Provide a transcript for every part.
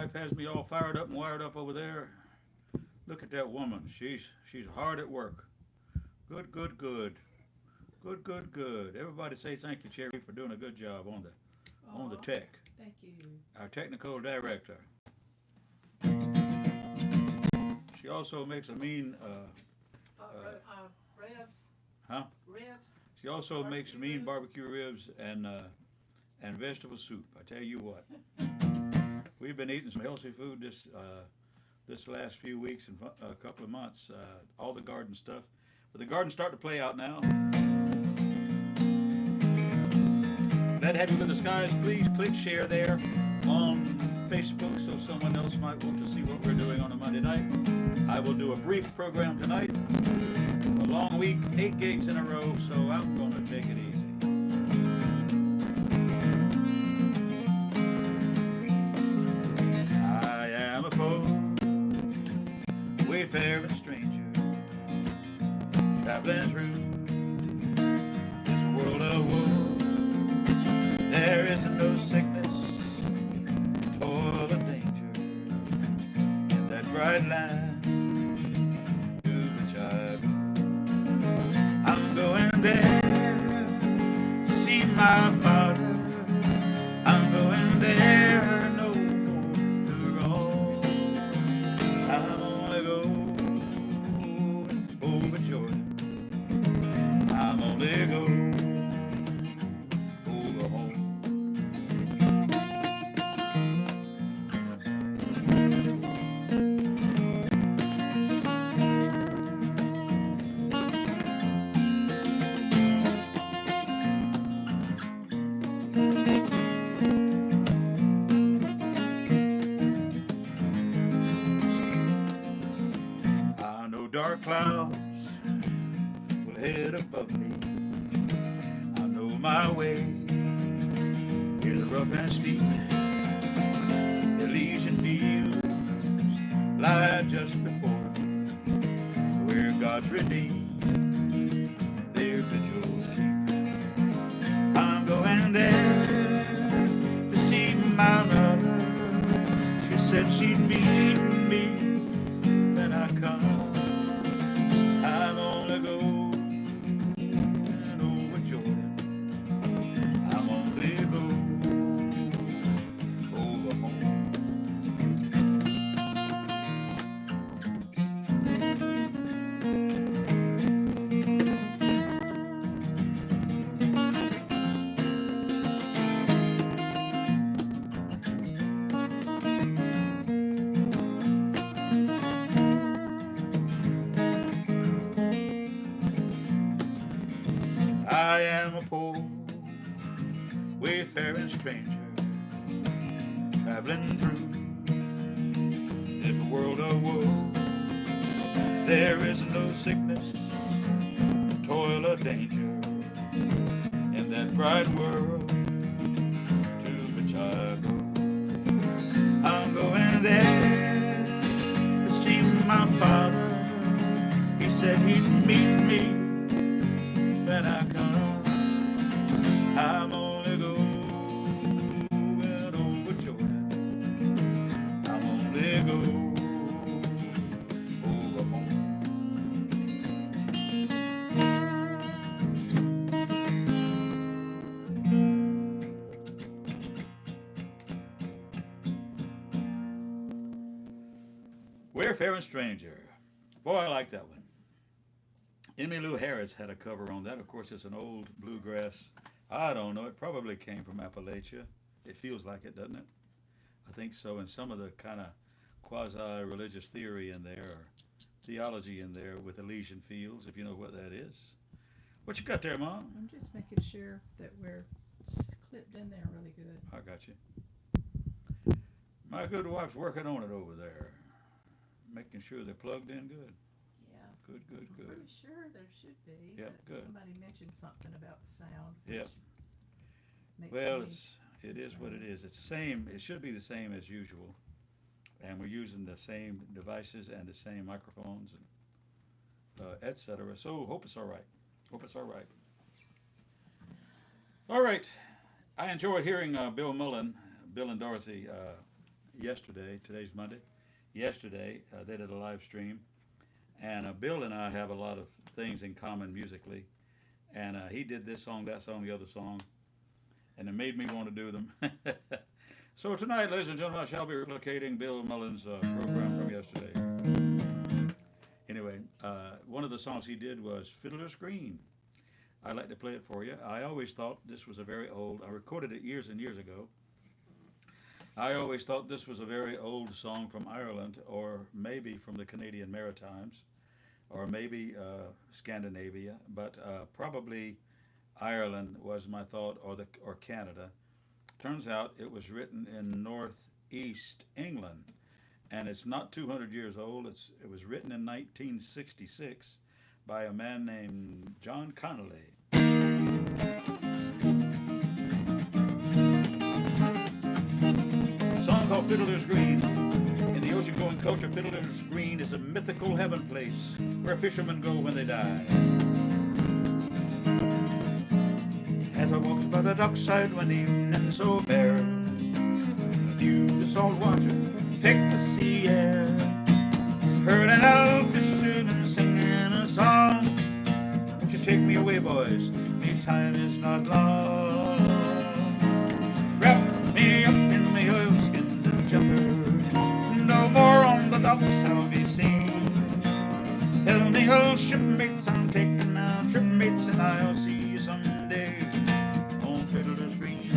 wife has me all fired up and wired up over there. Look at that woman. She's hard at work. Good, good, good. Good, good, good. Everybody say thank you, Cherry, for doing a good job on the Oh, tech. thank you. Our technical director. She also makes a mean Ribs, huh? ribs, She also makes barbecue mean ribs. barbecue ribs and vegetable soup. I tell you what, we've been eating some healthy food this last few weeks and a couple of months. All the garden stuff, but the garden's starting to play out now. Glad to have you with us, guys. Please click share there on Facebook so someone else might want to see what we're doing on a Monday night. I will do a brief program tonight. A long week, 8 gigs in a row, so I'm going to take it easy. I am a poor, wayfaring stranger, traveling through this world of woe. There is no sickness, toil, or danger in that bright line to which I go. I'm going there to see my father. I'm going there, no more to roam. I'm only going over Jordan. I'm only going over home. I know dark clouds will head above me. I know my way is rough and steep. Elysian fields lie just before me, where God's redeemed their vigils keep. I'm going there to see my mother. She said she'd meet me when I come. I'm only going over Jordan. I'm only going over home. I am a poor, wayfaring stranger, traveling through this world of woe. There is no sickness, toil, or danger in that bright world to which I go. I'm going there to see my father. He said he'd meet me when I come. I'm only going over Jordan. I'm only going over home. Wayfaring Stranger. Boy, I like that one. Emmylou Harris had a cover on that. Of course, it's an old bluegrass. I don't know. It probably came from Appalachia. It feels like it, doesn't it? I think so. And some of the kind of quasi-religious theory in there, or theology in there with Elysian Fields, if you know what that is. What you got there, Mom? I'm just making sure that we're clipped in there really good. I got you. My good wife's working on it over there, making sure they're plugged in good. Yeah. Good, good, I'm good. pretty sure there should be. Yep, but good. Somebody mentioned something about the sound. Yep. Makes Well, me it is what it is. It's the same. It should be the same as usual, and we're using the same devices and the same microphones and etc. So hope it's all right. Hope it's all right. All right. I enjoyed hearing Bill and Dorothy yesterday. Today's Monday. Yesterday, they did a live stream, and Bill and I have a lot of things in common musically. And he did this song, that song, the other song, and it made me want to do them. So tonight, ladies and gentlemen, I shall be replicating Bill Mullins' program from yesterday. Anyway, one of the songs he did was Fiddler's Green. I'd like to play it for you. I always thought this was a very old, I recorded it years and years ago. I always thought this was a very old song from Ireland, or maybe from the Canadian Maritimes, or maybe Scandinavia, but probably Ireland was my thought, or Canada. Turns out it was written in northeast England, and it's not 200 years old. It was written in 1966 by a man named John Connolly. A song called Fiddler's Green. In the ocean-going culture, Fiddler's Green is a mythical heaven place where fishermen go when they die. As I walked by the dockside one evening so fair, I viewed the salt water, take the sea air, heard an old fisherman singing a song. Won't you take me away, boys? Me time is not long. Wrap me up in my oilskins and jumper. No more on the docks I'll be seen. Tell me, old shipmates, I'm taking now tripmates, and I'll see you someday on Fiddler's Green.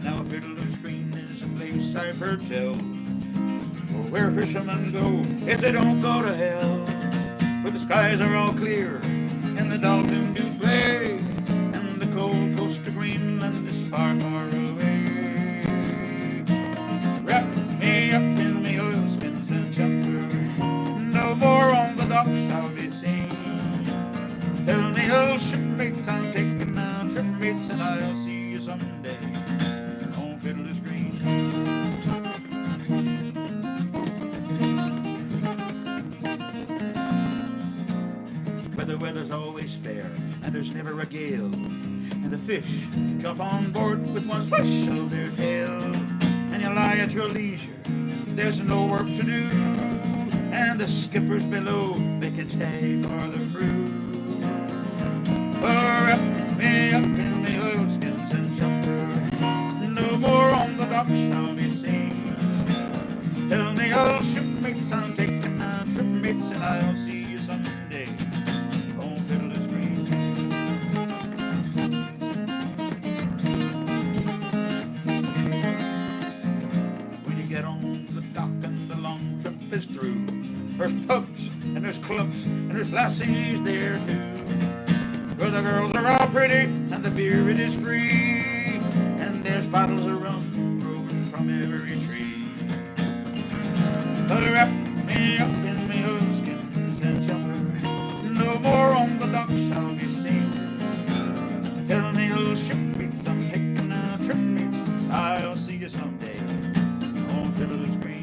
Now Fiddler's Green is a place I've heard tell, where fishermen go if they don't go to hell, where the skies are all clear and the dolphins do play, and the cold coast of Greenland is far, far away. Wrap me up in my oilskins and jumper. No more on the docks I'll be seen. Tell me, old shipmates, I'm taking now tripmates, and I'll see you someday on Fiddler's Green. The weather's always fair, and there's never a gale, and the fish jump on board with one swish of their tail, and you lie at your leisure, there's no work to do, and the skipper's below making hay for the crew. Wrap me up in the oilskins and jumper. No more on the docks I'll be seen. Tell me, old shipmates, I'm taking my tripmates, and I'll see you someday on Fiddler's Green. When you get on the dock and the long trip is through, there's pubs and there's clubs and there's lassies there too, where the girls are all pretty and the beer it is free, and there's bottles of rum growing from every tree. But wrap me up in my oilskins and jumper. No more on the docks I'll be seen. Tell me, old shipmates, I'm taking a trip, mates. I'll see you someday on Fiddler's Green.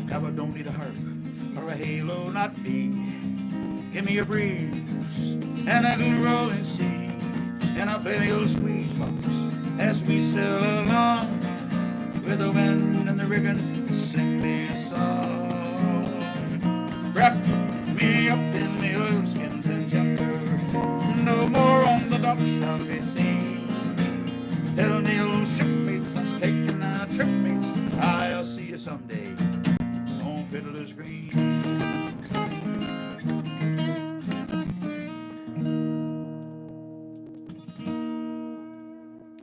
Now I don't need a harp or a halo, not me. Give me a breeze and a good rolling sea, and I'll play the old squeeze box as we sail along, with the wind and the rigging sing me a song. Wrap me up in the oilskins and jumper. No more on the docks I'll be seen. Tell me, old shipmates, I'm taking a trip, mates. I'll see you someday on Fiddler's Green.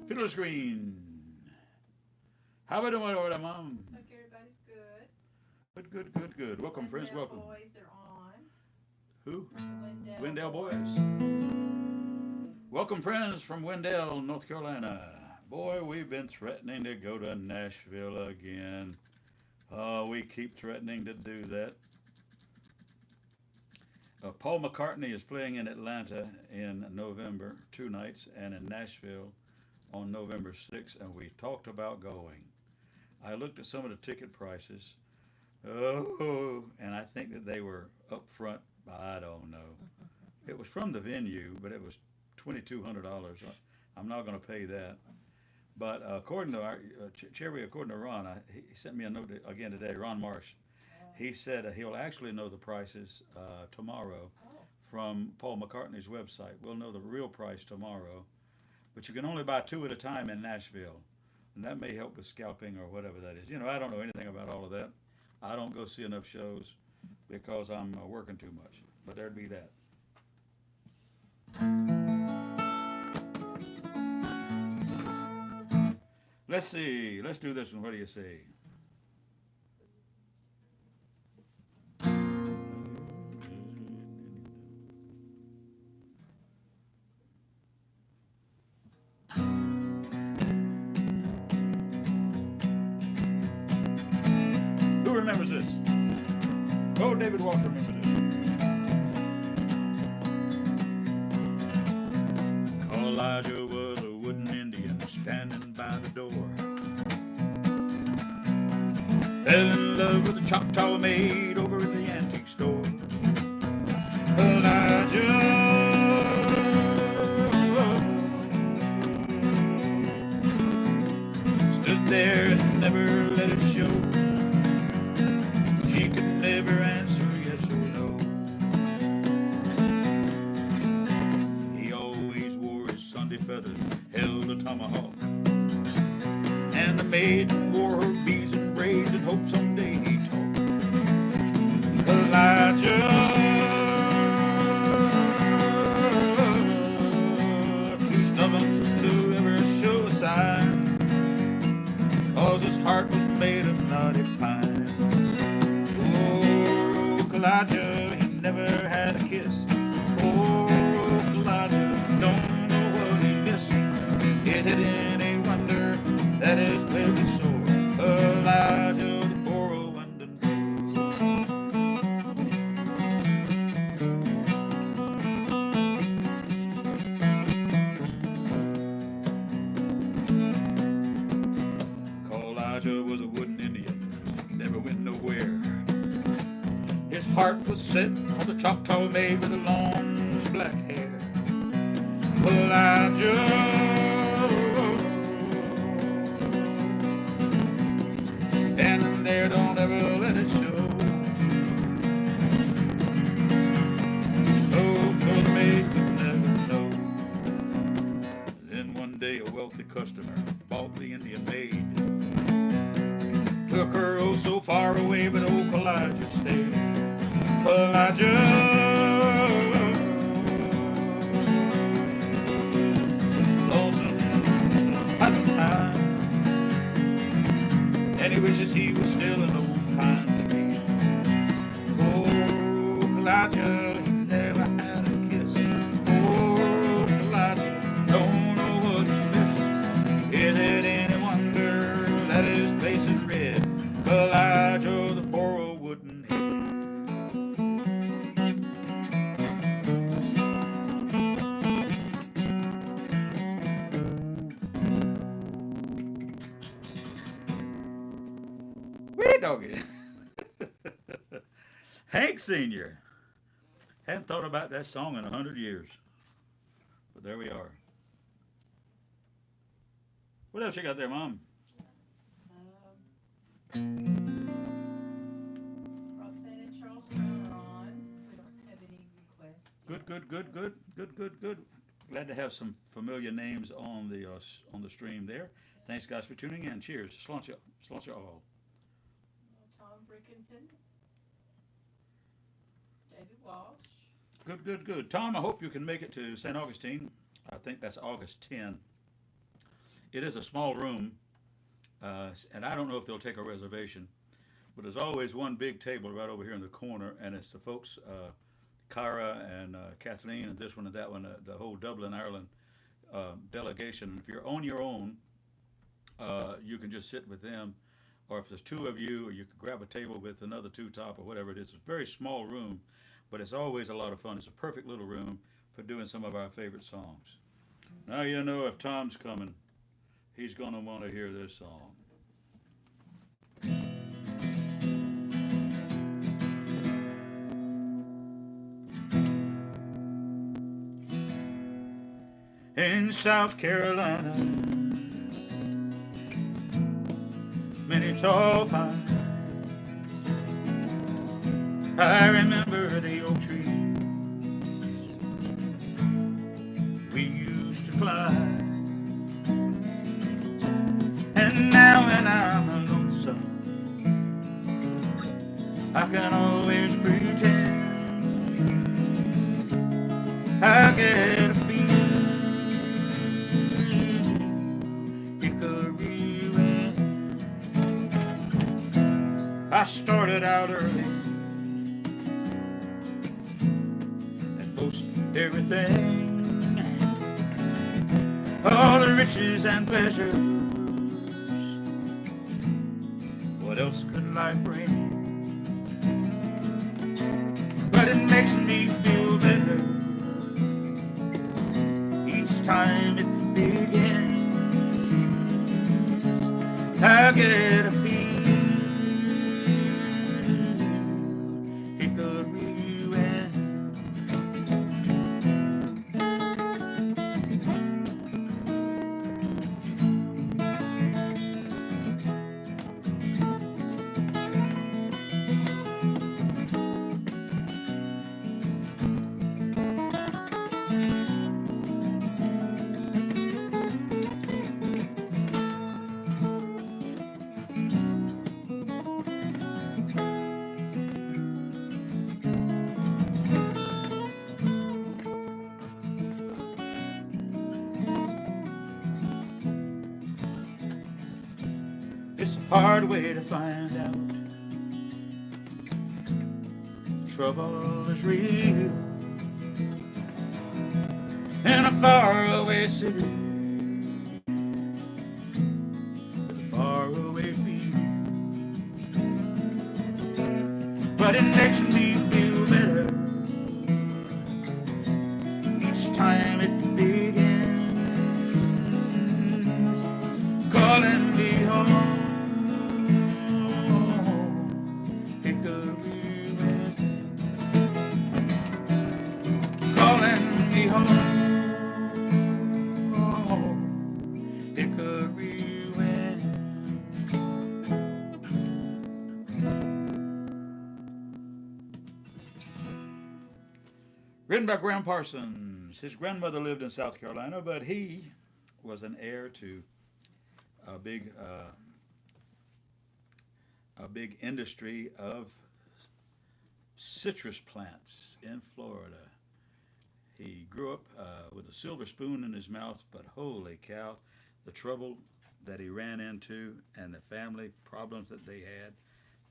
Fiddler's Green. How we doing over there, Mom? Looks like everybody's good. Good, good, good, good. Welcome, friends, Wendell welcome. boys are on. Who? The Wendell boys. Welcome, friends from Wendell, North Carolina. Boy, we've been threatening to go to Nashville again. Oh, we keep threatening to do that. Paul McCartney is playing in Atlanta in November, 2 nights, and in Nashville on November 6th, and we talked about going. I looked at some of the ticket prices. Oh, and I think that they were up front. I don't know. It was from the venue, but it was $2,200. I'm not going to pay that. But according to our Cherry, according to Ron, he sent me a note again today. Ron Marsh. He said he'll actually know the prices tomorrow Oh, from Paul McCartney's website. We'll know the real price tomorrow, but you can only buy two at a time in Nashville, and that may help with scalping or whatever that is. You know, I don't know anything about all of that. I don't go see enough shows because I'm working too much. But there'd be that. Let's see. Let's do this one. What do you say? Who remembers this? Oh, David Walsh remembers this. Elijah was a wooden Indian standing by the door. Fell in love with a Choctaw maid over at the antique store. Elijah stood there and never let it show. She could never answer yes or no. He always wore his Sunday feathers, held a tomahawk, and the maiden wore her beads and braids and hoped someday he'd talk. Elijah, too stubborn to ever show a sign, 'cause his heart was made of knotty pine. Oh, Elijah, he never had a kiss. Oh, Elijah, don't know what he missed. Is it any wonder that his baby sore? Elijah, the poor old London boy. Elijah was a wooden Indian, never went nowhere. His heart was set on the Choctaw maid with the long black hair. Elijah, standing there, don't ever let it show. So the maid could never know. Then one day a wealthy customer bought the Indian maid. Took her oh so far away, but old Elijah stayed. Elijah, lonesome at the time, and he wishes he was still an old pine tree. Oh, Elijah, he never had a kiss. Oh, Elijah, don't know what he missed. Is it any wonder that his face is red? Elijah, the poor old wooden head. Wee doggy. Hank Sr. Hadn't thought about that song in 100 years. But there we are. What else you got there, Mom? Roxanne and Charles Brown are on. We don't have any requests. Good, good, good, good, good, good, good. Glad to have some familiar names on the stream there. Thanks, guys, for tuning in. Cheers. Sláinte all. Tom Brickington, David Walsh. Good, good, good. Tom, I hope you can make it to St. Augustine. I think that's August 10. It is a small room, and I don't know if they'll take a reservation, but there's always one big table right over here in the corner, and it's the folks, Cara and Kathleen, and this one and that one, the whole Dublin, Ireland delegation. If you're on your own, you can just sit with them, or if there's two of you, or you could grab a table with another two top or whatever it is. It's a very small room, but it's always a lot of fun. It's a perfect little room for doing some of our favorite songs. Now you know if Tom's coming, he's going to want to hear this song. In South Carolina, many tall pines. I remember the oak trees we used to climb. And now when I'm lonesome, I can always pretend I get a feeling hickory wind. I started out early and most everything, all the riches and pleasures. What else could life bring? But it makes me feel better each time it begins. I get a feeling hickory wind. It's a hard way to find out trouble is real in a faraway city with a faraway feel. But it makes me feel better each time it begins, calling me home. Written by Graham Parsons. His grandmother lived in South Carolina, but he was an heir to a big industry of citrus plants in Florida. He grew up with a silver spoon in his mouth, but holy cow, the trouble that he ran into and the family problems that they had,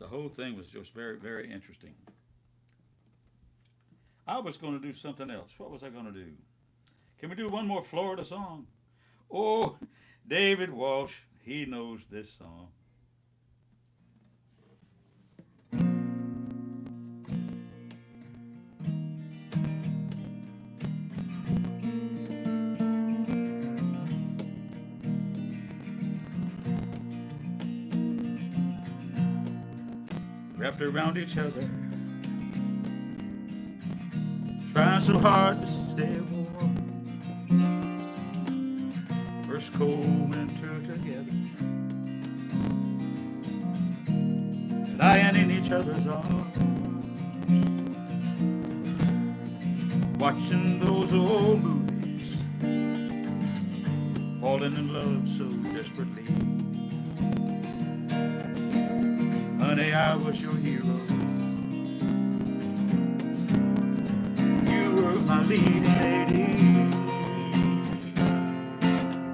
the whole thing was just very, very interesting. I was going to do something else. What was I going to do? Can we do one more Florida song? Oh, David Walsh, he knows this song. Wrapped around each other, trying so hard to stay warm. First cold winter together, lying in each other's arms, watching those old movies, falling in love so desperately. Honey, I was your hero. My leading lady,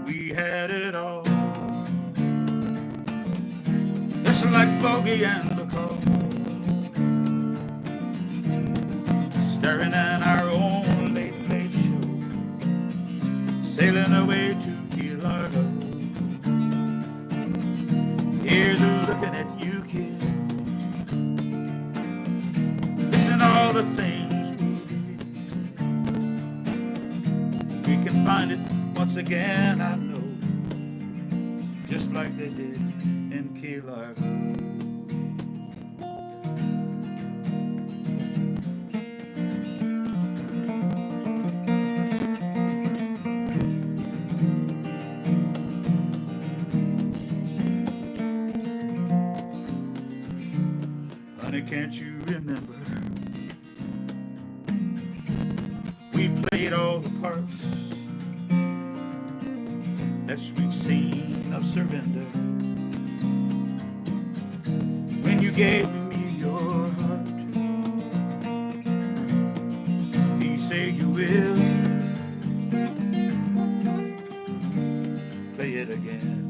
we had it all. Just like Bogey and the Call, staring at our own late show, sailing away to Key Largo. Here's looking at you, kid. Listen all the things once again, I know, just like they did in Key Largo. Honey, can't you remember? We played all the parts, that sweet scene of surrender. When you gave me your heart, you say you will play it again.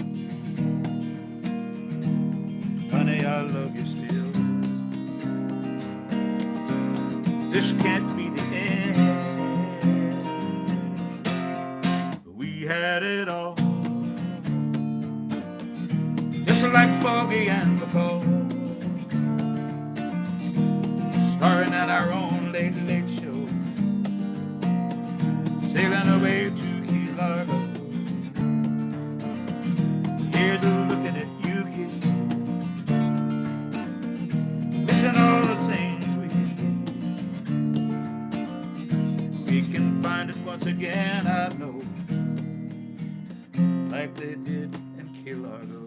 Honey, I love you still. This can't be the end. We had it all, just like Bogey and McCall, starring at our own late late show, sailing away to Key Largo. Here's looking at you, kid. Missing all the things we can find it once again, I know, like they did in Key Largo.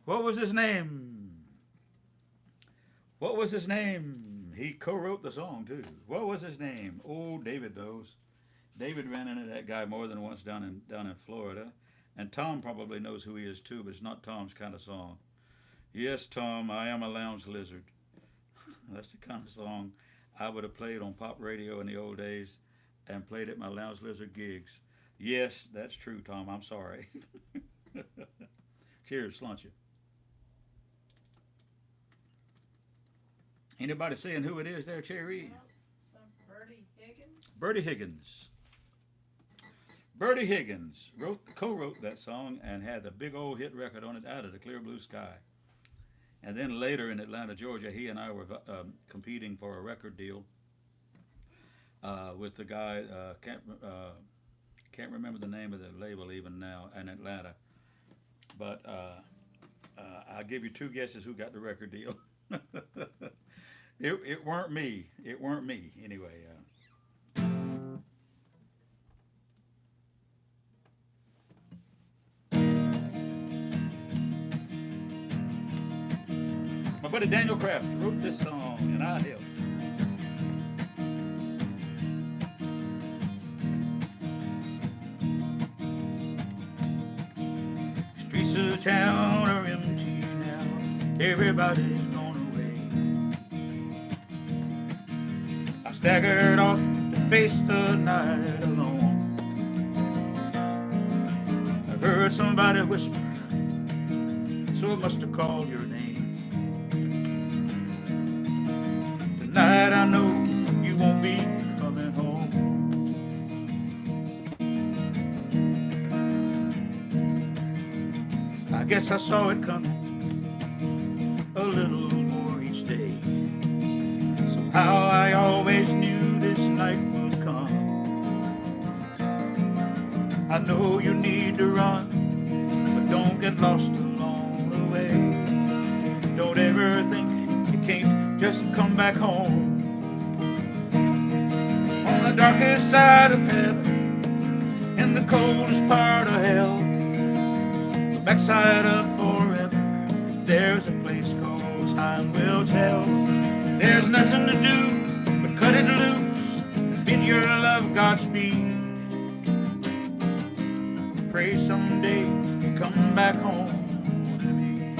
What was his name? What was his name? He co-wrote the song too. What was his name? Oh, David knows. David ran into that guy more than once down in Florida, and Tom probably knows who he is too, but it's not Tom's kind of song. Yes, Tom, I am a lounge lizard. That's the kind of song I would have played on pop radio in the old days, and played at my lounge lizard gigs. Yes, that's true, Tom. I'm sorry. Cheers, lunch you. Anybody saying who it is there, Cherry? Well, some Bertie Higgins. Bertie Higgins. Bertie Higgins co-wrote that song and had the big old hit record on it, Out of the Clear Blue Sky. And then later in Atlanta, Georgia, he and I were competing for a record deal with the guy, can't remember the name of the label even now, in Atlanta. But I'll give you two guesses who got the record deal. It weren't me. It weren't me. Anyway. My buddy Daniel Kraft wrote this song, and I helped. Streets of town are empty now. Everybody's gone away. I staggered off to face the night alone. I heard somebody whisper, so I must have called your name. Tonight I know you won't be coming home. I guess I saw it coming a little more each day. Somehow I always knew this night would come. I know you need to run, but don't get lost along the way. Don't ever think you can't just come back home. On the darkest side of heaven, in the coldest part of hell, the backside of forever, there's a place called time will tell. There's nothing to do but cut it loose and bid your love Godspeed. Pray someday you come back home to me.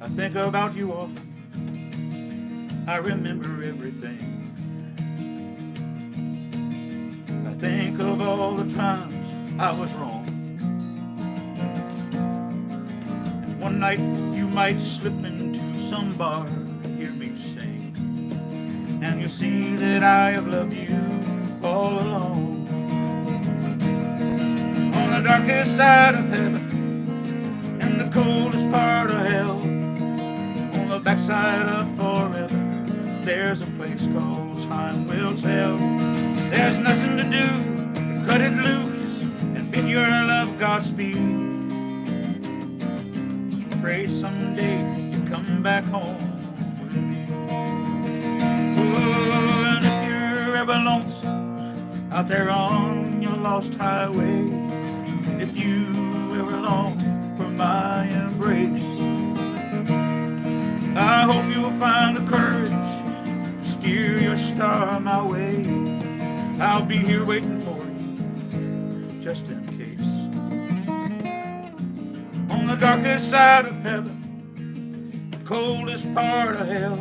I think about you often I remember everything. I think of all the times I was wrong. And one night you might slip into some bar and hear me sing, and you see that I have loved you all along. On the darkest side of heaven, in the coldest part of hell, on the backside of forever, there's a place called time will tell. There's nothing to do but cut it loose and bid your love Godspeed. Pray someday you come back home with me. Oh, and if you're ever lonesome out there on your lost highway, if you ever long for my embrace, I hope you'll find the courage to steer your star my way. I'll be here waiting for you, just in case. On the darkest side of heaven, the coldest part of hell,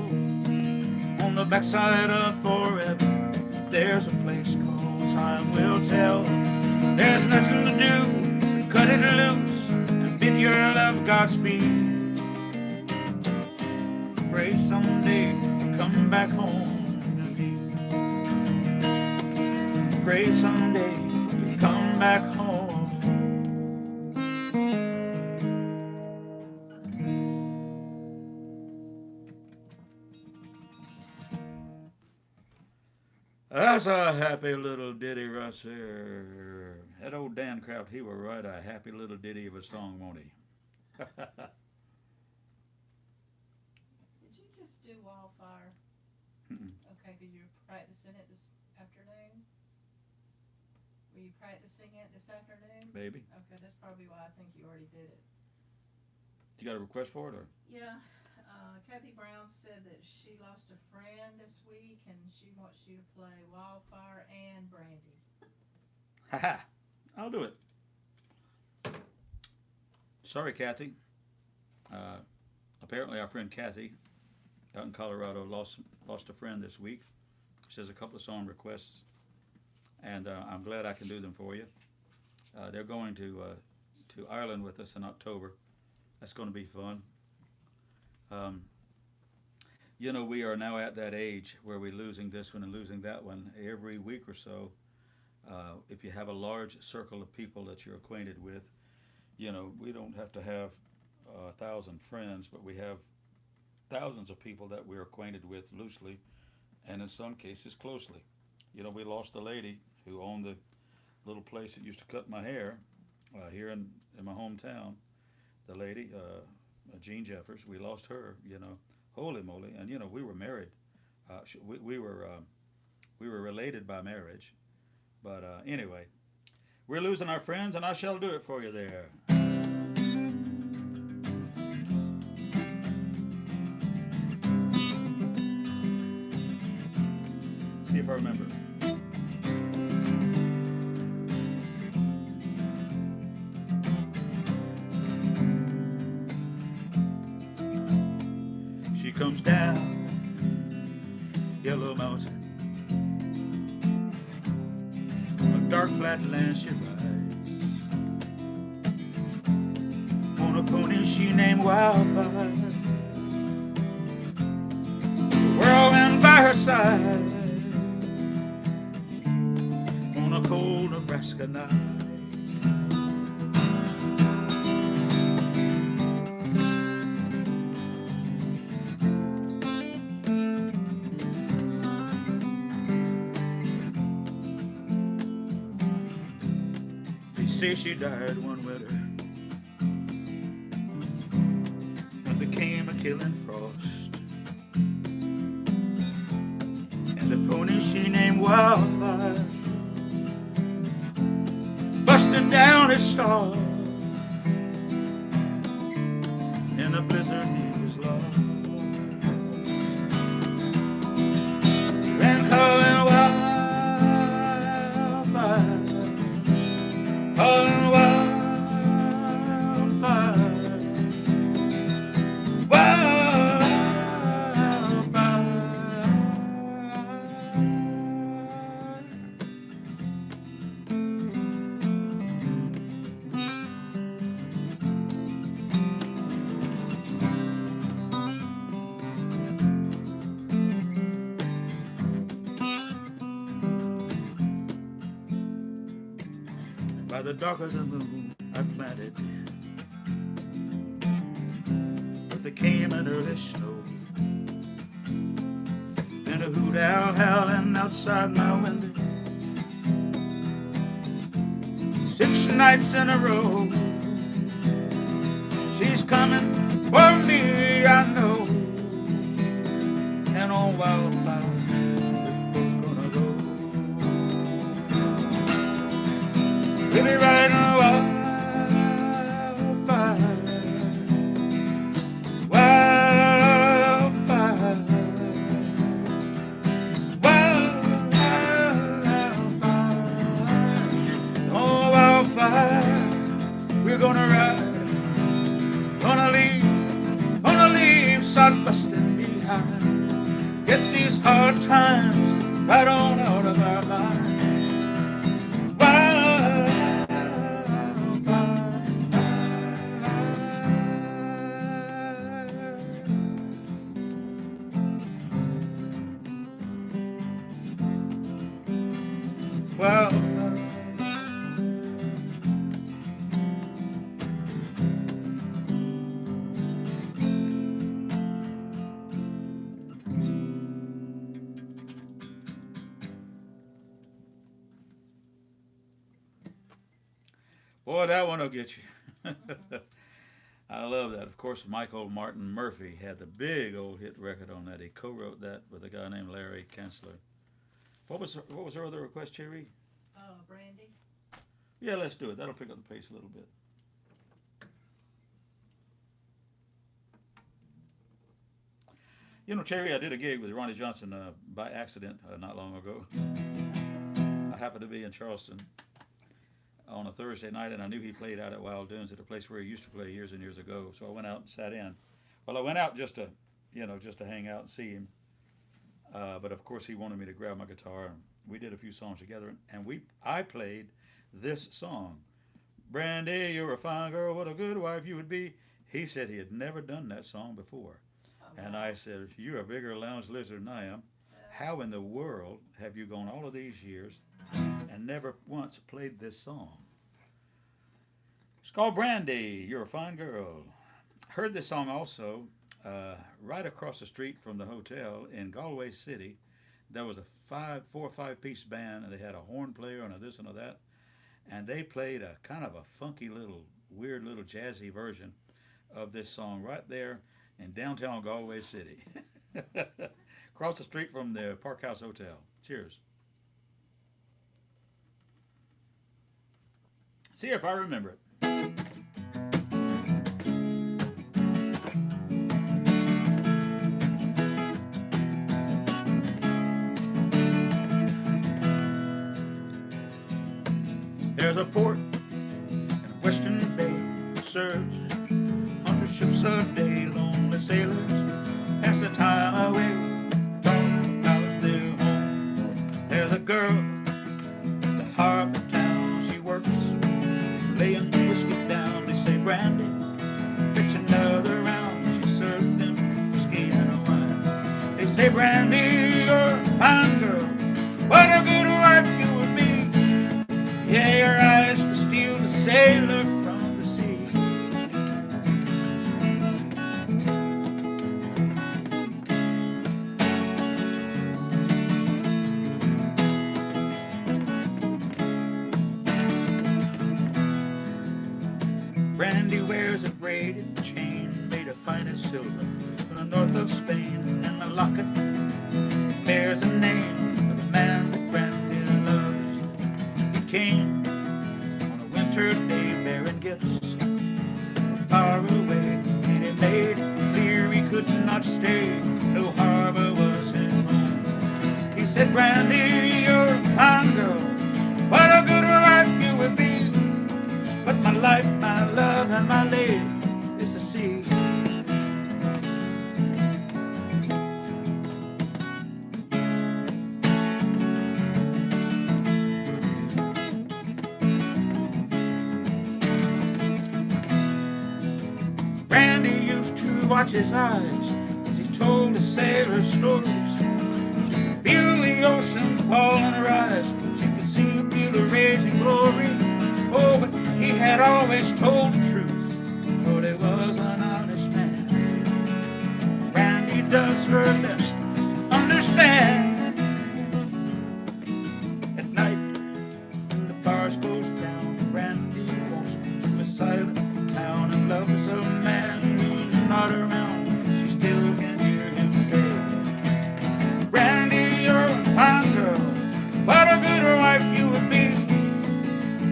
on the backside of forever, there's a place called time will tell. There's nothing to do but cut it loose and bid your love Godspeed. Pray someday you come back home to me. Pray someday you come back home. That's a happy little ditty right there. That old Dan Kraft, he will write a happy little ditty of a song, won't he? Did you just do Wildfire? Okay, because you're practicing it this afternoon? Were you practicing it this afternoon? Maybe. Okay, that's probably why I think you already did it. You got a request for it, or? Yeah, Kathy Brown said that she lost a friend this week and she wants you to play Wildfire and Brandy. Haha, I'll do it. Sorry, Kathy. Apparently our friend Kathy out in Colorado lost a friend this week. She has a couple of song requests, and I'm glad I can do them for you. They're going to Ireland with us in October. That's going to be fun. You know, we are now at that age where we're losing this one and losing that one every week or so. If you have a large circle of people that you're acquainted with, you know, we don't have to have 1,000 friends, but we have thousands of people that we're acquainted with loosely, and in some cases closely. You know, we lost a lady who owned the little place that used to cut my hair here in my hometown. The lady, Jean Jeffers, we lost her. You know, holy moly! And you know, we were married. We were related by marriage. But anyway, we're losing our friends, and I shall do it for you there. See if I remember. She comes down Yellow Mountain, dark flat land she rides, on a pony she named Wildfire, the whirlwind by her side, on a cold Nebraska night. Say she died one winter when there came a killing frost, and the pony she named Wildfire busted down his stall. In a blizzard he was lost, and calling Wildfire, calling wildfire, wildfire. By the dark of the moon I planted, but there came an early snow, and a hoot owl howling outside my window. 6 nights in a row, she's coming for me, I know. And on wildfire, we're both gonna go. We'll be riding on wildfire, wildfire, wildfire. On wildfire, we're gonna ride, gonna leave sod busting behind. Get these hard times right on out of our lives. Wildfire. Boy, that one will get you. I love that. Of course, Michael Martin Murphey had the big old hit record on that. He co-wrote that with a guy named Larry Kanzler. What was her other request, Cherry? Brandy. Yeah, let's do it. That'll pick up the pace a little bit. You know, Cherry, I did a gig with Ronnie Johnson by accident not long ago. I happened to be in Charleston on a Thursday night, and I knew he played out at Wild Dunes at a place where he used to play years and years ago. So I went out and sat in. Well, I went out just to hang out and see him. But of course, he wanted me to grab my guitar, and we did a few songs together. And I played this song, "Brandy, you're a fine girl, what a good wife you would be." He said he had never done that song before. And I said, "You're a bigger lounge lizard than I am. How in the world have you gone all of these years and never once played this song?" It's called "Brandy, You're a Fine Girl." Heard this song also right across the street from the hotel in Galway City. There was a 4 or 5 piece band, and they had a horn player and a this and a that. And they played a kind of a funky little, weird little jazzy version of this song right there in downtown Galway City. Across the street from the Park House Hotel. Cheers. See if I remember it. There's a port in Western Bay, serves 100 ships a day. Lonely sailors pass the time away, talking about their home. There's a girl at the harbor town. She works laying whiskey down. They say, "Brandy, fetch another round." She served them whiskey and a wine. They say, "Brandy, you're a fine girl, what a good wife you would be. Yeah, your eyes could steal the sailor from the sea." Brandy wears a braided chain made of finest silver from the north of Spain, and the locket bears the name of the man that Brandy loves. He came on a winter day bearing gifts far away, and it made it clear he could not stay. No harbor was his home. He said, "Brandy, you're a fine girl, what a good wife you would be. But my life, my love, and my lady is the sea." Brandy used to watch his eyes as he told the sailors stories. She could feel the ocean fall and rise. She could see feel the raging glory. Oh, had always told the truth, but he was an honest man. Randy does her best to understand. At night, when the bars close down, Randy walks to a silent town and loves a man who's not around. She still can hear him say, Randy, you're a fine girl, what a good wife you would be.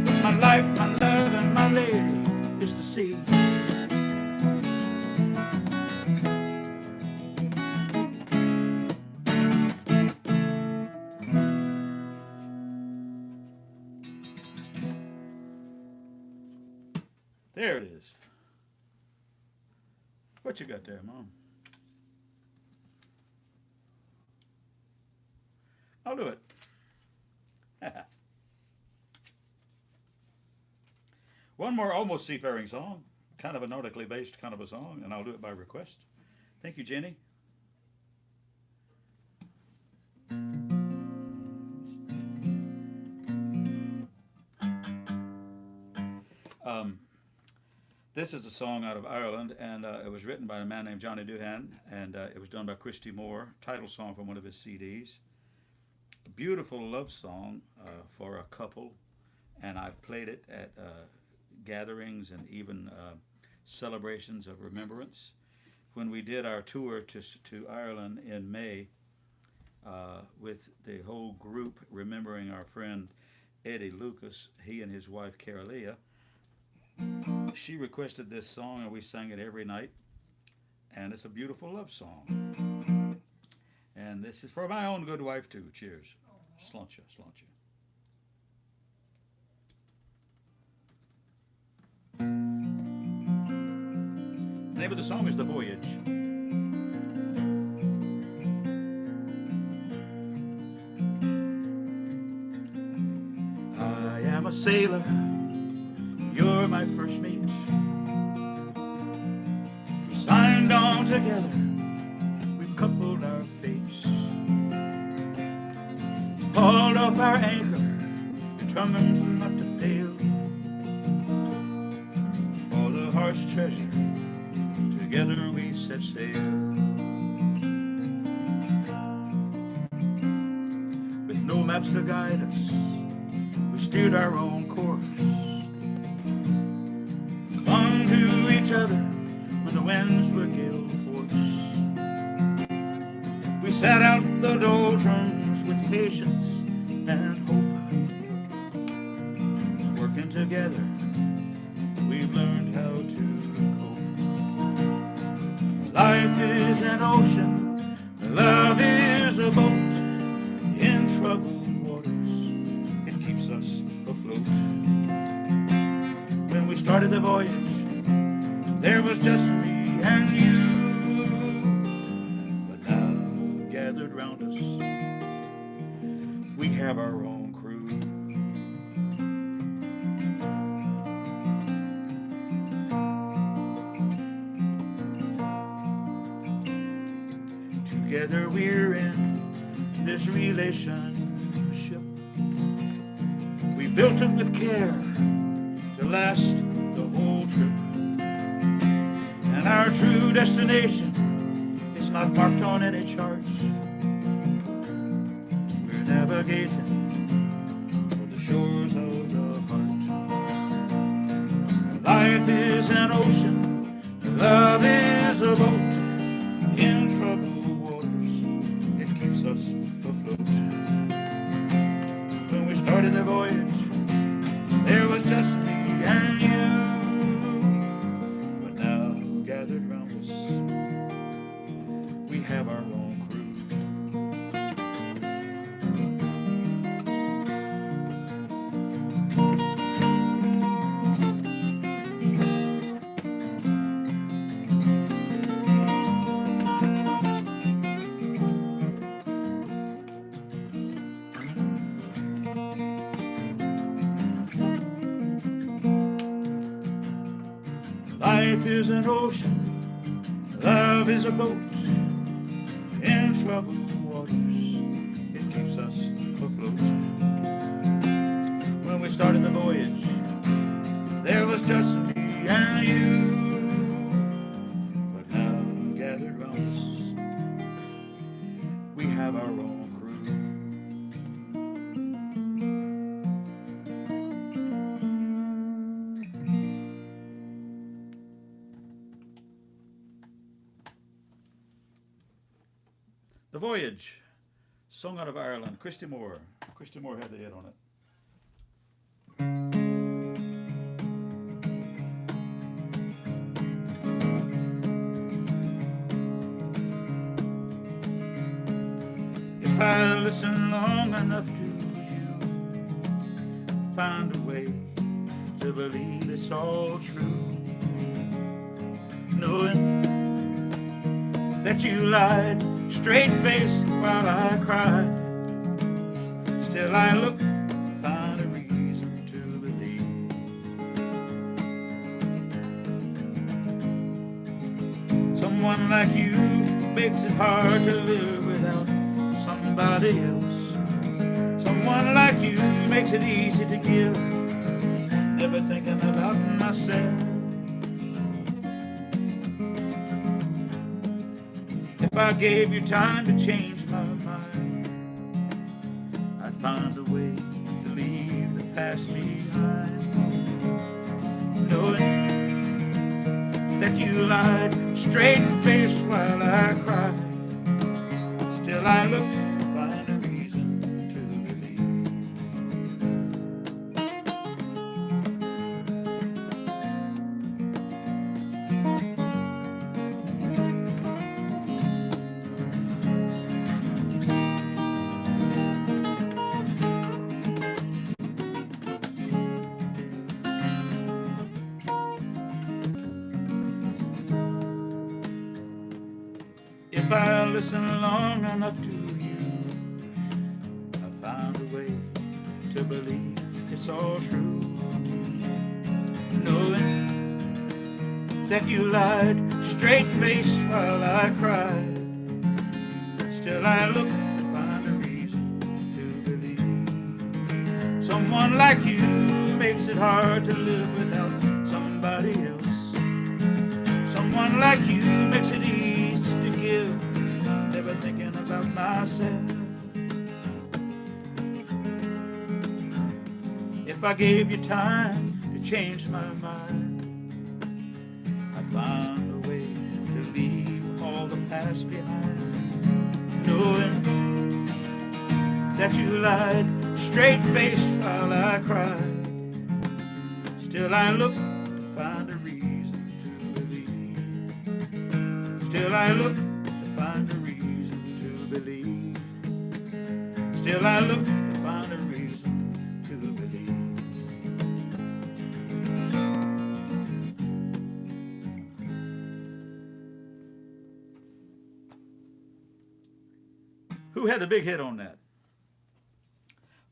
But my life, my love, and my lady is the sea. There it is. What you got there, Mom? I'll do it. One more almost seafaring song, kind of a nautically based kind of a song, and I'll do it by request. Thank you, Jenny. This is a song out of Ireland, and it was written by a man named Johnny Doohan, and it was done by Christy Moore, title song from one of his CDs. A beautiful love song for a couple, and I've played it at gatherings and even celebrations of remembrance. When we did our tour to Ireland in May with the whole group remembering our friend Eddie Lucas, he and his wife Carroll, she requested this song and we sang it every night, and it's a beautiful love song. And this is for my own good wife too. Cheers. Sluncha, sluncha. The name of the song is The Voyage. I am a sailor, you're my first mate. We signed on together, we've coupled our fates. Hauled up our anchor, determined not to fail. For the heart's treasure, together we set sail. With no maps to guide us, we steered our own course. Clung to each other when the winds were gale force. We sat out the doldrums with patience and hope. Working together, we've learned how to cope. Life is an ocean, love is a boat. In troubled waters, it keeps us afloat. When we started the voyage, there was just me and you. But now, gathered round us, we have our own crew. Together we're in this relationship. We built it with care to last the whole trip. And our true destination is not marked on any charts. We're navigating for the shores of the heart. Life is an ocean, love is a boat. In troubled waters, it keeps us afloat. When we started the voyage, there was just me and you. But now, gathered round us, we have our own crew. Life is an ocean, love is a boat. In troubled waters, it keeps us afloat. When we started the voyage, there was just me and you. But now gathered round us, we have our own crew. The Voyage, song out of Ireland, Christy Moore. Christy Moore had the hit on it. If I listen long enough to you, find a way to believe it's all true, knowing that you lied straight-faced while I cried. Still I look, find a reason to believe. Someone like you makes it hard to live without somebody else. Someone like you makes it easy to give, never thinking about myself. If I gave you time to change my mind, I'd find a way to leave the past behind, knowing that you lied straight-faced while I cried. Still I look to find a reason to If I listen long enough to you, I found a way to believe it's all true, knowing that you lied straight-faced while I cried. Still I look to find a reason to believe. Someone like you makes it hard to live without somebody else. Someone like you makes it easy to give, never thinking about myself. If I gave you time to change my mind, I'd find a way to leave all the past behind, knowing that you lied straight-faced while I cried. Still I look to find a reason to believe. Still I look to find a reason to believe. Still I look to find a reason to believe. Who had the big hit on that?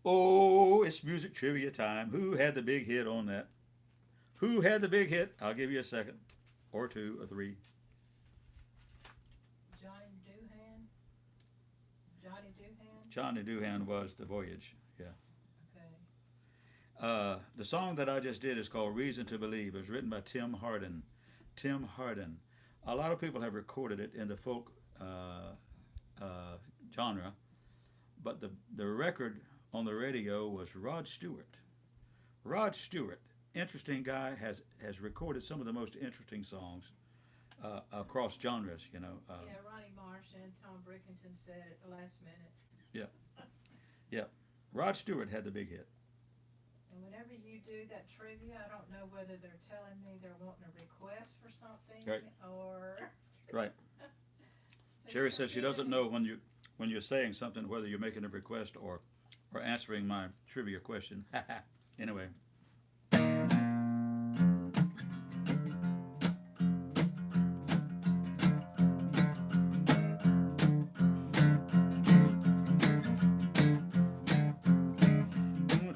Oh, it's music trivia time. Who had the big hit on that? Who had the big hit? I'll give you a second, or two, or three. Johnny Doohan? Johnny Doohan? Johnny Doohan was The Voyage, yeah. Okay. The song that I just did is called Reason to Believe. It was written by Tim Hardin. Tim Hardin. A lot of people have recorded it in the folk genre, but the record on the radio was Rod Stewart. Rod Stewart, interesting guy, has recorded some of the most interesting songs across genres, you know. Yeah, Ronnie Marsh and Tom Brickington said at the last minute. Yeah. Rod Stewart had the big hit. And whenever you do that trivia, I don't know whether they're telling me they're wanting a request for something, Right. or... Right. So Sherry you're says she doesn't know when you're saying something, whether you're making a request or answering my trivia question. Anyway.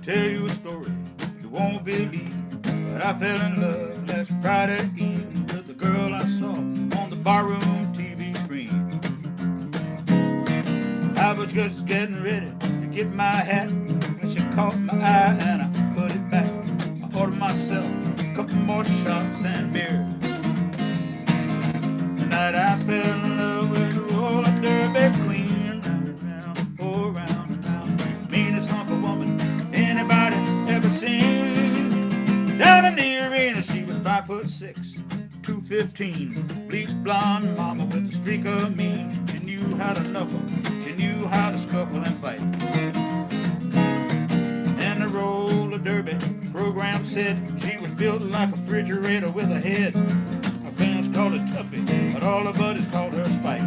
Tell you a story you won't believe, but I fell in love last Friday evening with the girl I saw on the barroom TV screen. I was just getting ready to get my hat when she caught my eye and I put it back. I ordered myself couple more shots and beer. Tonight I fell in love with a roller derby queen. Round and round, oh round and round, meanest hunk of woman anybody ever seen. Down in the arena she was 5'6", 215, bleached blonde mama with a streak of mean. She knew how to knuckle, she knew how to scuffle and fight. And the roller derby program said she was built like a refrigerator with a head. Her fans called her Tuffy, but all her buddies called her Spike.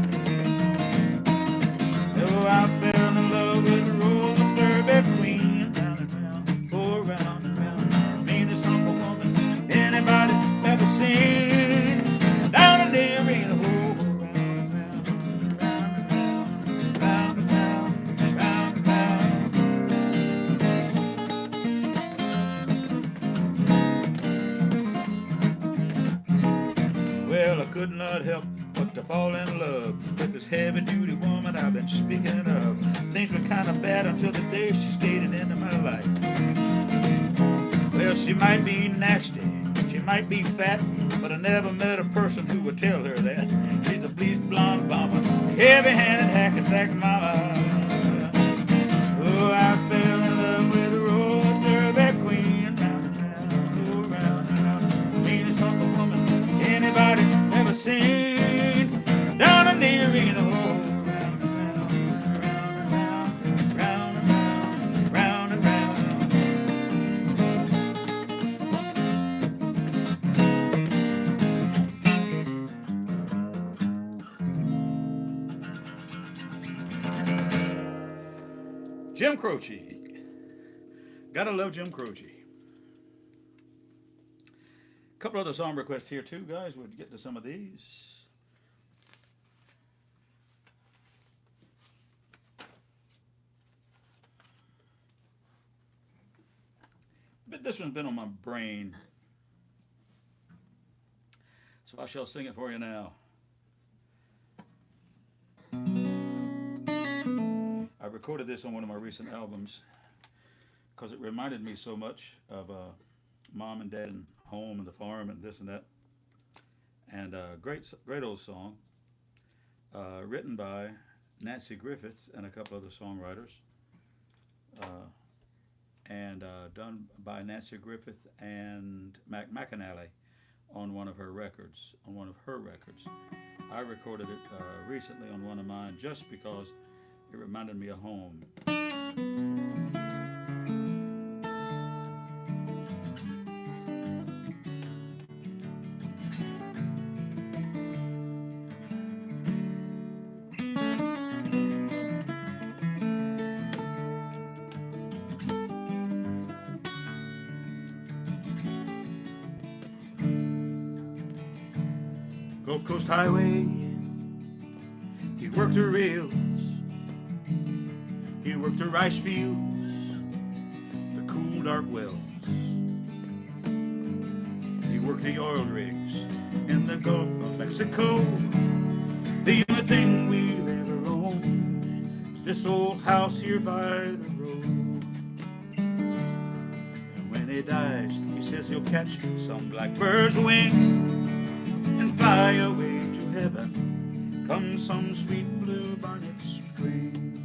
Oh, I fell in love with the roller derby queen. Round and round, oh round and round, meanest hunk of woman anybody ever seen. Down in the arena, oh round and round, round and round, round and round. Well, I could not help but to fall in love with this heavy-duty woman I've been speaking of. Things were kind of bad until the day she skated into my life. Well, she might be nasty, she might be fat, but I never met a person who would tell her that. She's a bleached blonde bomber, heavy-handed hacky-sack mama. Oh, I fell in love with a roller derby queen. Round and round, oh, round and round, meanest hunk of woman anybody ever seen. Down in the arena, oh, round and round, round and round, round and round. Jim Croce. Gotta love Jim Croce. A couple other song requests here too, guys. We'll get to some of these. But this one's been on my brain, so I shall sing it for you now. I recorded this on one of my recent albums because it reminded me so much of mom and dad and home and the farm and this and that. And great old song, written by Nancy Griffith and a couple other songwriters, and done by Nancy Griffith and Mac McAnally on one of her records. I recorded it recently on one of mine just because it reminded me of home. Gulf Coast Highway, he worked the rails, he worked the rice fields, the cool dark wells, he worked the oil rigs in the Gulf of Mexico. The only thing we've ever owned is this old house here by the road. And when he dies, he says he'll catch some blackbird's wing and fly away to heaven come some sweet blue bonnet spring.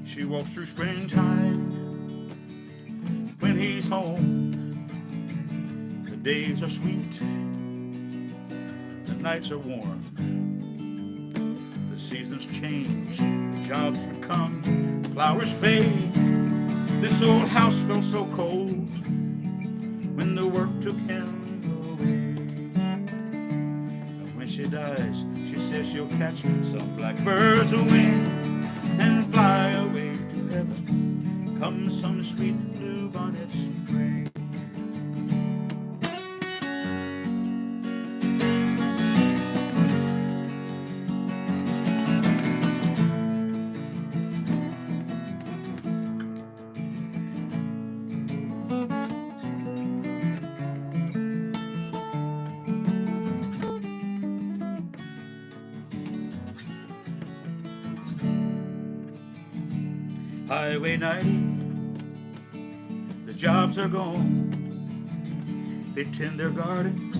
She walks through springtime when he's home. The days are sweet, the nights are warm. Seasons change, jobs become, flowers fade. This old house felt so cold when the work took him away. And when she dies, she says she'll catch some blackbird's wing and fly away to heaven come some sweet blue bonnet spring. highway night. The jobs are gone. They tend their garden.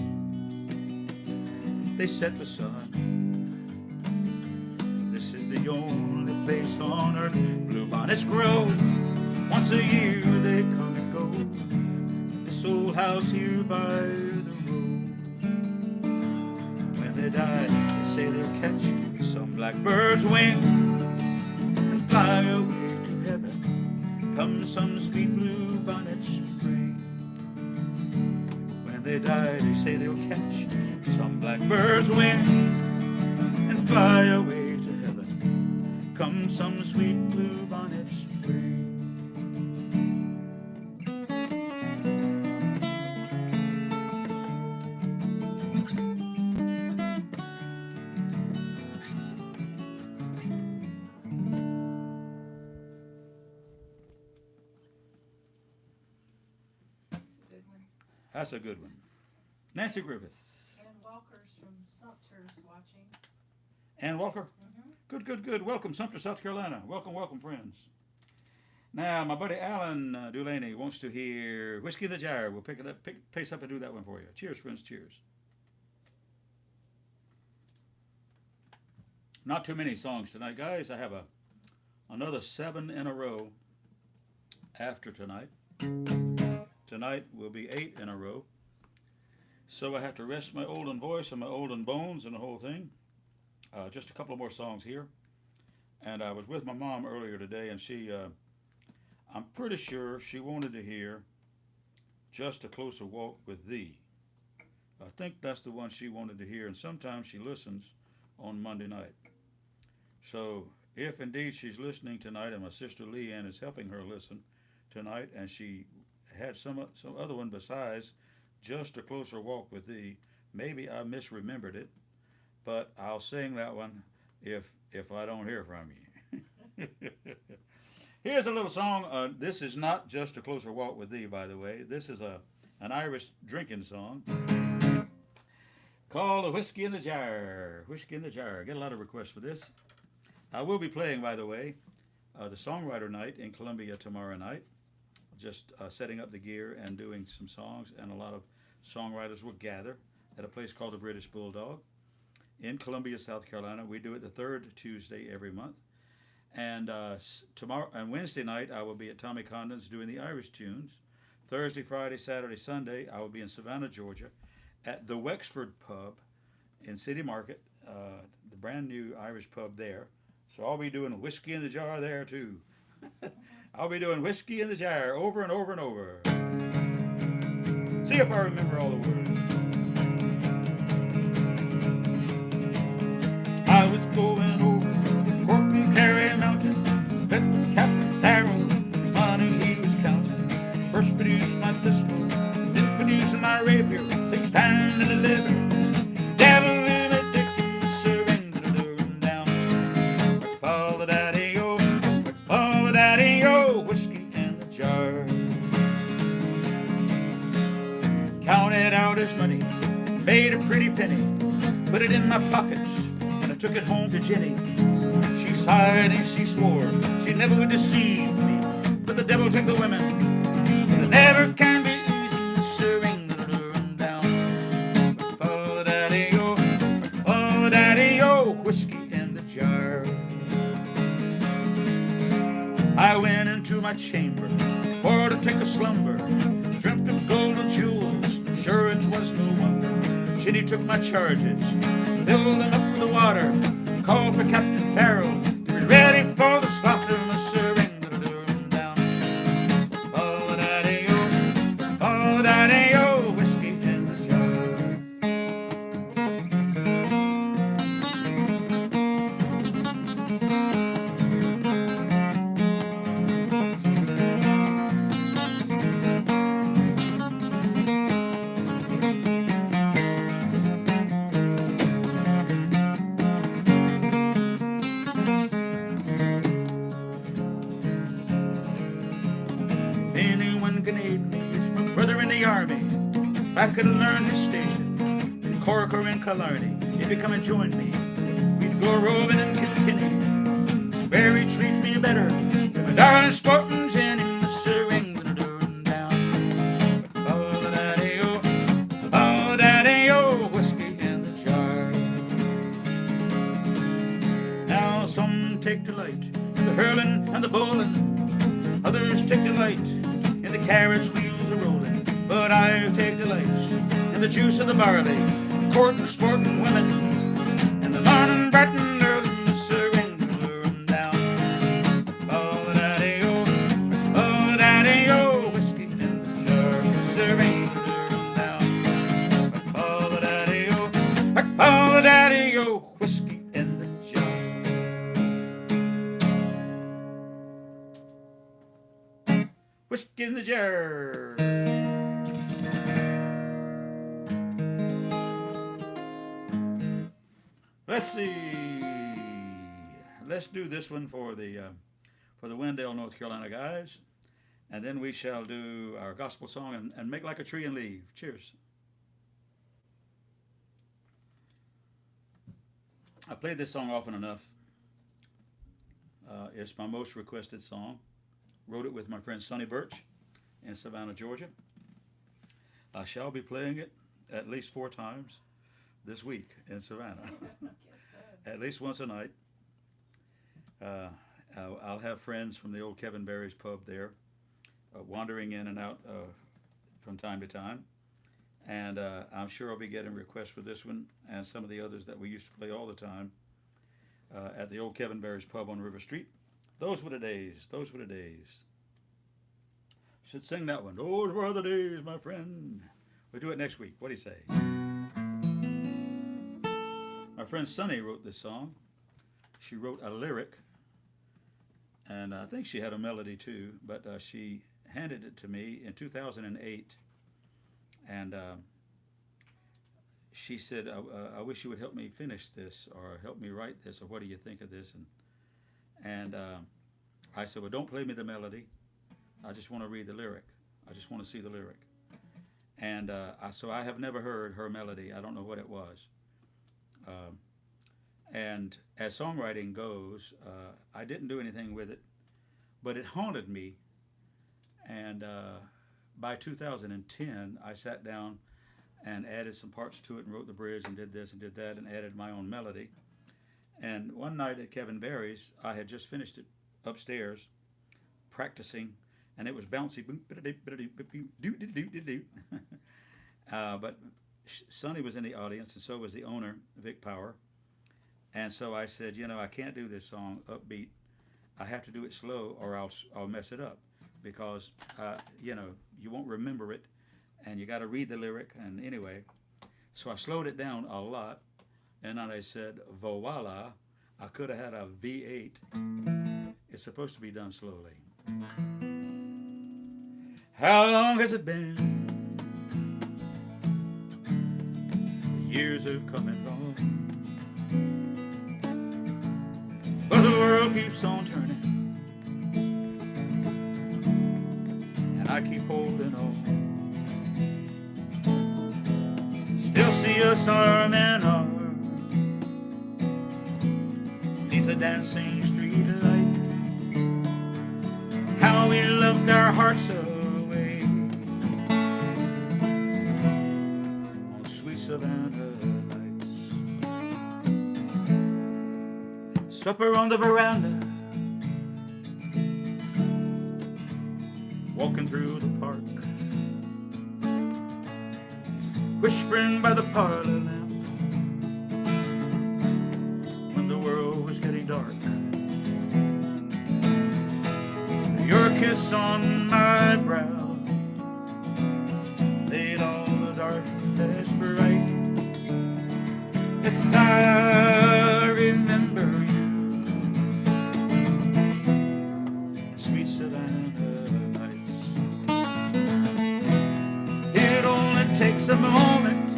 They set the sun. This is the only place on earth bluebonnets grow. Once a year they come and go. This old house here by the road. When they die, they say they'll catch some blackbird's wing and fly away to heaven. Come some sweet bluebonnet spring. When they die, they say they'll catch some blackbird's wing and fly away to heaven. Come some sweet bluebonnet spring. That's a good one. Nancy Griffith. Ann Walker's from Sumter's watching. Ann Walker? Mm-hmm. Good, good, good. Welcome, Sumter, South Carolina. Welcome, welcome, friends. Now, my buddy Alan Dulaney wants to hear Whiskey in the Jar. We'll pick it up, pace up and do that one for you. Cheers, friends, cheers. Not too many songs tonight, guys. I have another 7 in a row after tonight. Tonight will be 8 in a row. So I have to rest my olden voice and my olden bones and the whole thing. Just a couple of more songs here. And I was with my mom earlier today, and she, I'm pretty sure she wanted to hear Just a Closer Walk with Thee. I think that's the one she wanted to hear, and sometimes she listens on Monday night. So if indeed she's listening tonight, and my sister Leanne is helping her listen tonight, and she had some other one besides Just a Closer Walk with Thee, maybe I misremembered it, but I'll sing that one if I don't hear from you. Here's a little song. This is not Just a Closer Walk with Thee, by the way. This is an Irish drinking song called Whiskey in the Jar. Whiskey in the Jar. Get a lot of requests for this. I will be playing, by the way, the Songwriter Night in Columbia tomorrow night. Just setting up the gear and doing some songs, and a lot of songwriters will gather at a place called the British Bulldog in Columbia, South Carolina. We do it the third Tuesday every month. And tomorrow and Wednesday night, I will be at Tommy Condon's doing the Irish tunes. Thursday, Friday, Saturday, Sunday, I will be in Savannah, Georgia, at the Wexford Pub in City Market, the brand new Irish pub there. So I'll be doing Whiskey in the Jar there too. I'll be doing Whiskey in the Jar over and over and over. See if I remember all the words. I was going over the Cork and Kerry Mountain, met with Captain Carroll, money he was counting. First produced my pistol, then produced my rapier, 6 times to deliver. Devil in a dick, surrender to him down. Father Daddy-o, Father Daddy-o, whiskey in the jar. Counted out his money, made a pretty penny, put it in my pockets, and I took it home to Jenny. She sighed and she swore she never would deceive me, but the devil took the women, and it never can be easy to surrender them down. Oh, Daddy-o, whiskey in the jar. I went into my chamber for to take a slumber, dreamt of gold and jewels, sure it was no wonder. Jenny took my charges, filled them up with the water, called for Captain Farrell to be ready for the slaughter, and I surrendered them down. Oh, Daddy-o, whiskey in the jar. Anyone can aid me, it's my brother in the army. If I could learn his station in Cork or in Killarney, if he'd come and join me, we'd go roving in Kilkenny. Swear he treats me better than darling sporting Jenny, Miss England doing down. Oh, daddy-o, oh, daddy-o, whiskey in the jar. Now some take delight in the hurling and the bowling, others take delight in the carriage wheels a-rolling, but I take delight in the juice of the barley, courting, sporting women, in the morning bright and early, Miss England luring down. Oh, daddy-o, whiskey in the jar, Miss England luring down. Oh, daddy-o, whiskey in the jar. Whiskey in the jar. Let's see. Let's do this one for the Wendell, North Carolina guys, and then we shall do our gospel song and make like a tree and leave. Cheers. I played this song often enough. It's my most requested song. Wrote it with my friend Sonny Birch in Savannah, Georgia. I shall be playing it at least 4 times this week in Savannah. Guess so. At least once a night. I'll have friends from the old Kevin Barry's pub there, wandering in and out from time to time. And I'm sure I'll be getting requests for this one and some of the others that we used to play all the time at the old Kevin Barry's pub on River Street. Those were the days. Those were the days. Should sing that one. Those were the days, my friend. We'll do it next week. What do you say? My friend Sunny wrote this song. She wrote a lyric, and I think she had a melody too, but she handed it to me in 2008, and she said, I wish you would help me finish this, or help me write this, or what do you think of this? And I said, well, don't play me the melody. I just want to read the lyric. I just want to see the lyric. And so I have never heard her melody. I don't know what it was. And as songwriting goes, I didn't do anything with it, but it haunted me. And by 2010, I sat down and added some parts to it and wrote the bridge and did this and did that and added my own melody. And one night at Kevin Barry's, I had just finished it upstairs, practicing, and it was bouncy. But Sonny was in the audience, and so was the owner, Vic Power. And so I said, I can't do this song upbeat. I have to do it slow, or I'll mess it up, because you won't remember it, and you got to read the lyric. And anyway, so I slowed it down a lot, and then I said, voila, I could have had a V8. It's supposed to be done slowly. How long has it been? The years have come and gone, but the world keeps on turning, and I keep holding on. Still see us arm in arm beneath a dancing street light. How we loved our hearts away on sweet Savannah nights. Supper on the veranda, walking through the park, whispering by the parlor lamp when the world was getting dark. Your kiss on my brow made all the darkness bright. Yes, I remember you, sweet Savannah nights. It only takes a moment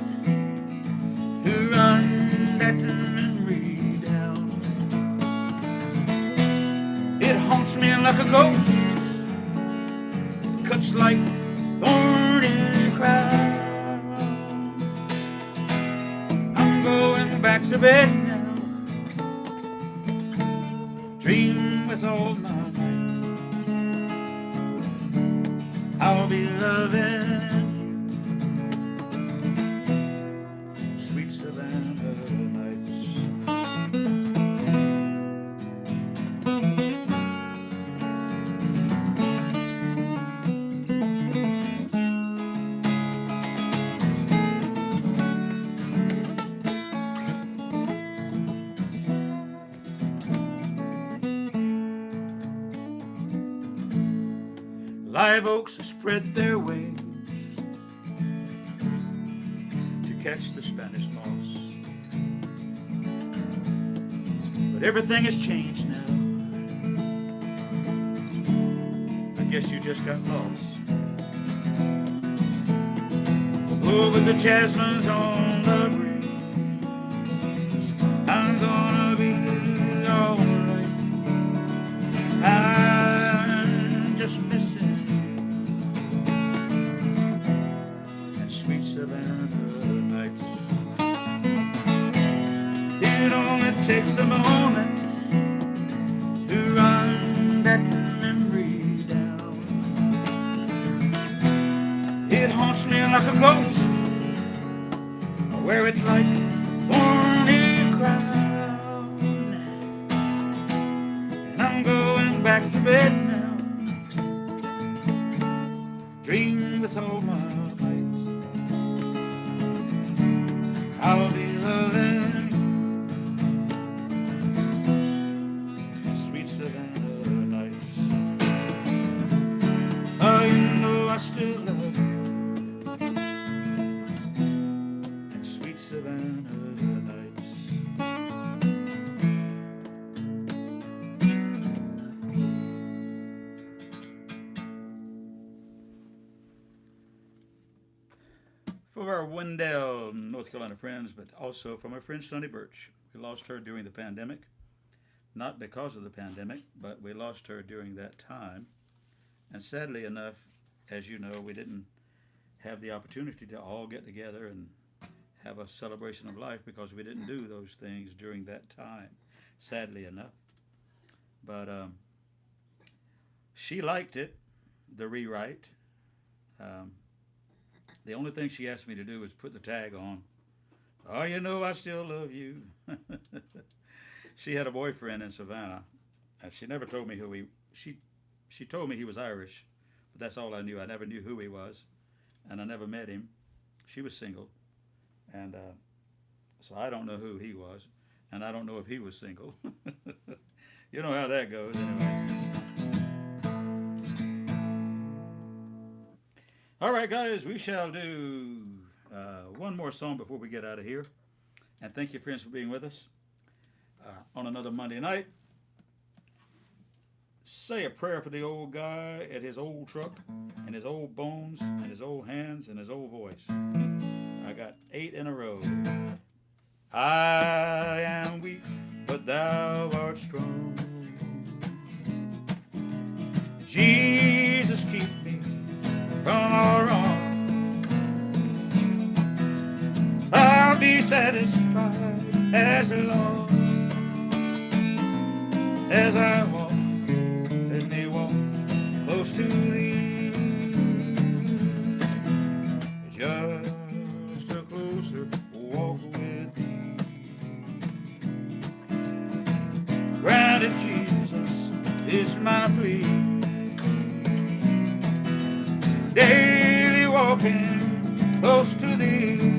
to run that memory down. It haunts me like a ghost, cuts like thorny crown. I'm going back to bed now, dream with all my might I'll be loving you, sweet Savannah nights. Live oaks spread their wings to catch the Spanish moss, but everything has changed now. I guess you just got lost. Oh, but the jasmine's on the breeze. I'm gonna be alright. I'm just missing Savannah nights. It only takes a moment to run that memory down. It haunts me like a ghost. I wear it like a thorny crown, and I'm going back to bed now. Dream with all my I'll be loving sweet Savannah nights. Oh, you know I still love you, and sweet Savannah nights. For our Wendell, North Carolina friends, but also from our friend Sonny Birch. We lost her during the pandemic. Not because of the pandemic, but we lost her during that time. And sadly enough, as you know, we didn't have the opportunity to all get together and have a celebration of life because we didn't do those things during that time, sadly enough. But she liked it, the rewrite. The only thing she asked me to do was put the tag on. Oh, you know I still love you. She had a boyfriend in Savannah, and she never told me who she told me he was Irish, but that's all I knew. I never knew who he was, and I never met him. She was single, and so I don't know who he was, and I don't know if he was single. You know how that goes anyway. All right, guys, we shall do one more song before we get out of here. And thank you, friends, for being with us on another Monday night. Say a prayer for the old guy at his old truck and his old bones and his old hands and his old voice. I got 8 in a row. I am weak, but thou art strong. Jesus, keep me from all wrong. I'll be satisfied as long as I walk. Let me walk close to thee. Just a closer walk with thee. Granted, Jesus is my plea. Daily walking close to thee.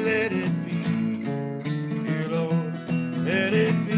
Let it be, dear Lord, let it be.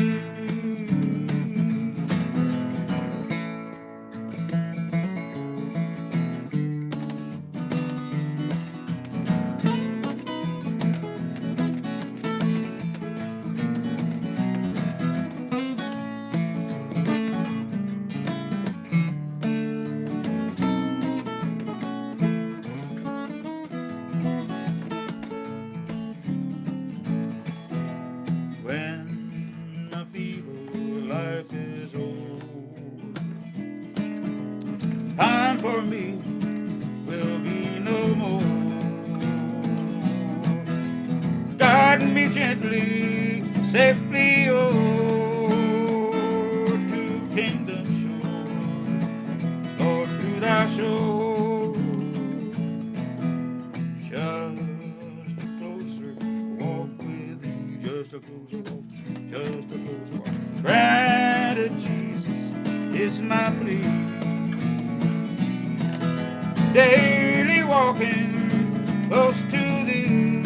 Time for me will be no more. Guide me gently, safely, oh, to kingdom shore, Lord, my soul. Just a closer walk with thee, just a closer walk, just a closer walk. Granted, Jesus is my plea. Daily walking close to thee.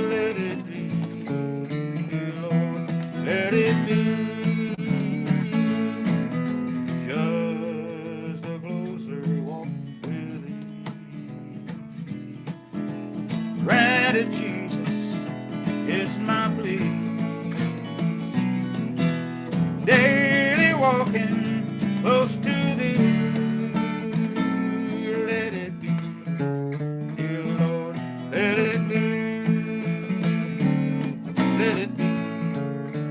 Let it be, dear Lord, let it be. Just a closer walk with thee. Granted, Jesus is my plea. Daily walking close to thee. Let it be, dear Lord, let it be. Let it be,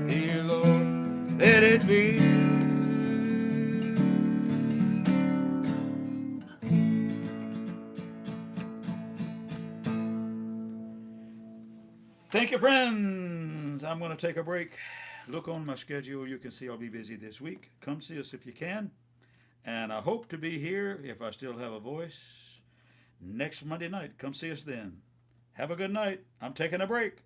dear Lord, let it be. Thank you, friends. I'm going to take a break. Look on my schedule. You can see I'll be busy this week. Come see us if you can. And I hope to be here, if I still have a voice, next Monday night. Come see us then. Have a good night. I'm taking a break.